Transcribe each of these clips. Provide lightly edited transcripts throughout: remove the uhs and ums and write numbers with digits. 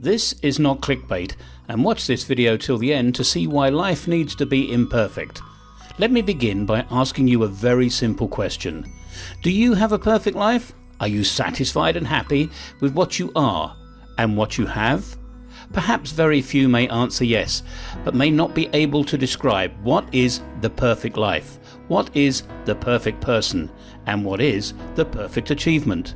This is not clickbait, and watch this video till the end to see why life needs to be imperfect. Let me begin by asking you a very simple question. Do you have a perfect life? Are you satisfied and happy with what you are and what you have? Perhaps very few may answer yes, but may not be able to describe what is the perfect life, what is the perfect person, and what is the perfect achievement.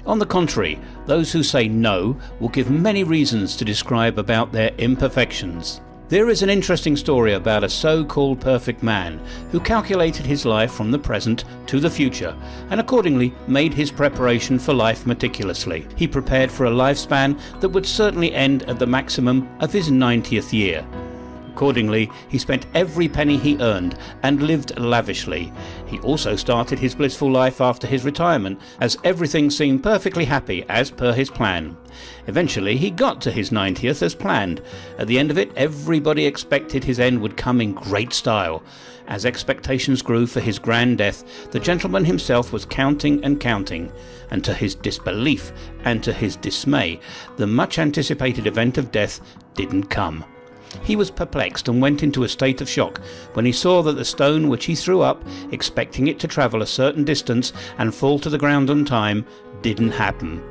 On the contrary, those who say no will give many reasons to describe about their imperfections. There is an interesting story about a so-called perfect man who calculated his life from the present to the future and accordingly made his preparation for life meticulously. He prepared for a lifespan that would certainly end at the maximum of his 90th year. Accordingly, he spent every penny he earned and lived lavishly. He also started his blissful life after his retirement, as everything seemed perfectly happy as per his plan. Eventually, he got to his 90th as planned. At the end of it, everybody expected his end would come in great style. As expectations grew for his grand death, the gentleman himself was counting and counting, and to his disbelief and to his dismay, the much anticipated event of death didn't come. He was perplexed and went into a state of shock when he saw that the stone which he threw up, expecting it to travel a certain distance and fall to the ground on time, didn't happen.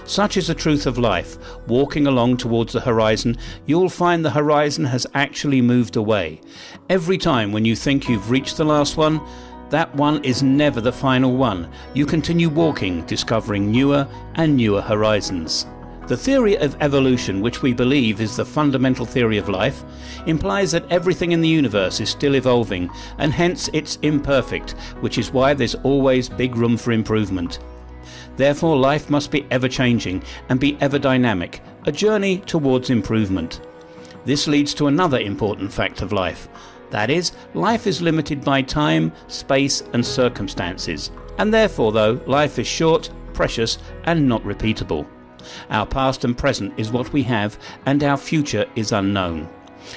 Such is the truth of life. Walking along towards the horizon, you'll find the horizon has actually moved away. Every time when you think you've reached the last one, that one is never the final one. You continue walking, discovering newer and newer horizons. The theory of evolution, which we believe is the fundamental theory of life, implies that everything in the universe is still evolving, and hence it's imperfect, which is why there's always big room for improvement. Therefore, life must be ever-changing and be ever-dynamic, a journey towards improvement. This leads to another important fact of life. That is, life is limited by time, space and circumstances. And therefore, though, life is short, precious and not repeatable. Our past and present is what we have, and our future is unknown.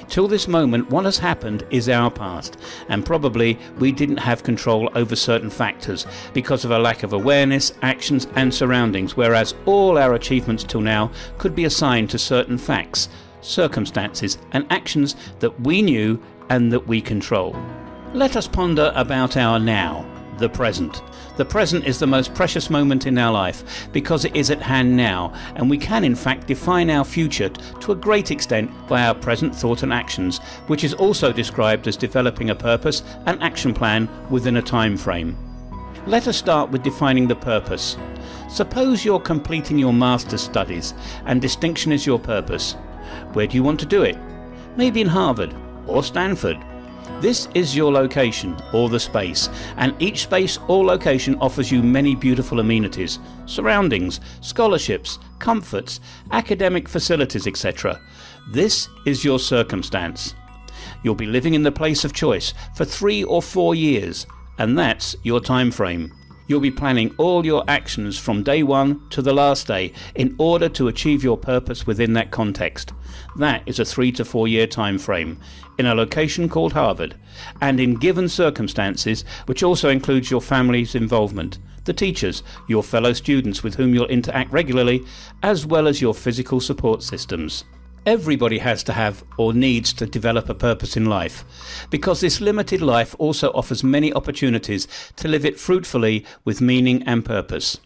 Till this moment, what has happened is our past, and probably we didn't have control over certain factors because of a lack of awareness, actions and surroundings, whereas all our achievements till now could be assigned to certain facts, circumstances and actions that we knew and that we control. Let us ponder about our now, the present. The present is the most precious moment in our life because it is at hand now, and we can in fact define our future to a great extent by our present thought and actions, which is also described as developing a purpose and action plan within a time frame. Let us start with defining the purpose. Suppose you're completing your master's studies and distinction is your purpose. Where do you want to do it? Maybe in Harvard or Stanford. This is your location, or the space, and each space or location offers you many beautiful amenities, surroundings, scholarships, comforts, academic facilities, etc. This is your circumstance. You'll be living in the place of choice for 3 or 4 years, and that's your time frame. You'll be planning all your actions from day one to the last day in order to achieve your purpose within that context. That is a 3 to 4 year time frame in a location called Harvard, and in given circumstances, which also includes your family's involvement, the teachers, your fellow students with whom you'll interact regularly, as well as your physical support systems. Everybody has to have or needs to develop a purpose in life, because this limited life also offers many opportunities to live it fruitfully with meaning and purpose.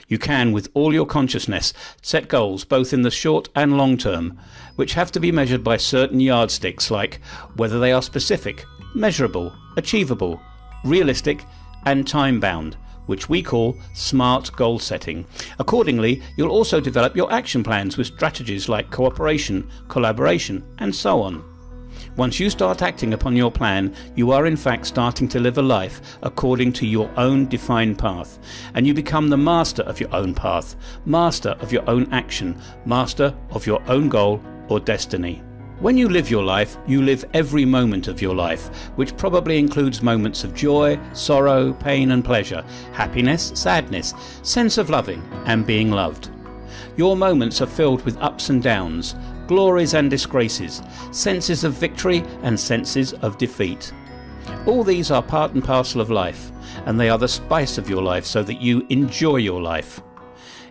You can, with all your consciousness, set goals both in the short and long term, which have to be measured by certain yardsticks like whether they are specific, measurable, achievable, realistic and time-bound, which we call smart goal setting. Accordingly, you'll also develop your action plans with strategies like cooperation, collaboration, and so on. Once you start acting upon your plan, you are in fact starting to live a life according to your own defined path, and you become the master of your own path, master of your own action, master of your own goal or destiny. When you live your life, you live every moment of your life, which probably includes moments of joy, sorrow, pain and pleasure, happiness, sadness, sense of loving and being loved. Your moments are filled with ups and downs, glories and disgraces, senses of victory and senses of defeat. All these are part and parcel of life, and they are the spice of your life so that you enjoy your life.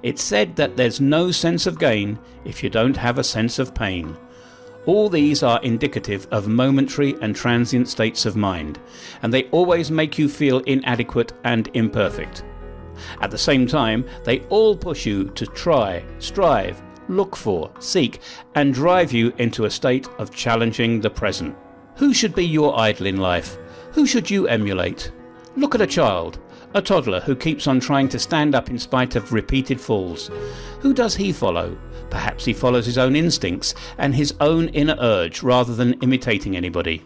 It's said that there's no sense of gain if you don't have a sense of pain. All these are indicative of momentary and transient states of mind, and they always make you feel inadequate and imperfect. At the same time, they all push you to try, strive, look for, seek, and drive you into a state of challenging the present. Who should be your idol in life? Who should you emulate? Look at a child, a toddler who keeps on trying to stand up in spite of repeated falls. Who does he follow? Perhaps he follows his own instincts and his own inner urge rather than imitating anybody.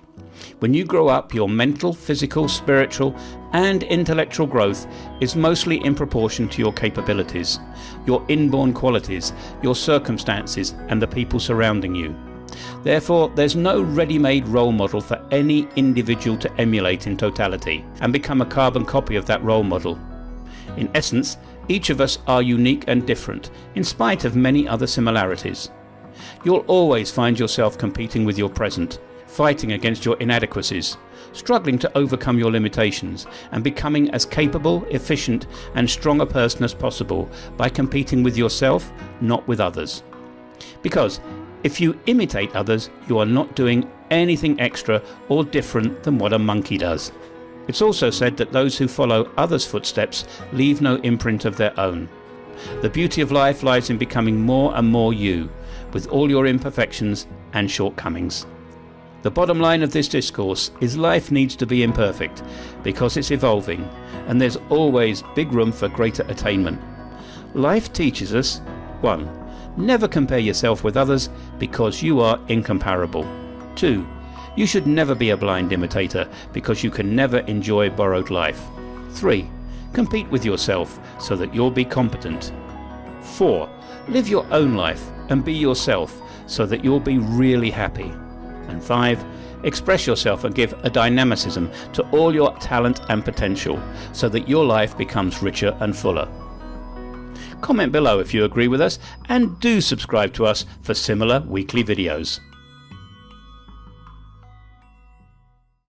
When you grow up, your mental, physical, spiritual and intellectual growth is mostly in proportion to your capabilities, your inborn qualities, your circumstances and the people surrounding you. Therefore, there's no ready-made role model for any individual to emulate in totality and become a carbon copy of that role model. In essence, each of us are unique and different, in spite of many other similarities. You'll always find yourself competing with your present, fighting against your inadequacies, struggling to overcome your limitations, and becoming as capable, efficient, and strong a person as possible by competing with yourself, not with others. Because if you imitate others, you are not doing anything extra or different than what a monkey does. It's also said that those who follow others' footsteps leave no imprint of their own. The beauty of life lies in becoming more and more you, with all your imperfections and shortcomings. The bottom line of this discourse is life needs to be imperfect because it's evolving, and there's always big room for greater attainment. Life teaches us 1. Never compare yourself with others because you are incomparable. 2. You should never be a blind imitator because you can never enjoy borrowed life. 3. Compete with yourself so that you'll be competent. 4. Live your own life and be yourself so that you'll be really happy. And 5. Express yourself and give a dynamicism to all your talent and potential so that your life becomes richer and fuller. Comment below if you agree with us, and do subscribe to us for similar weekly videos.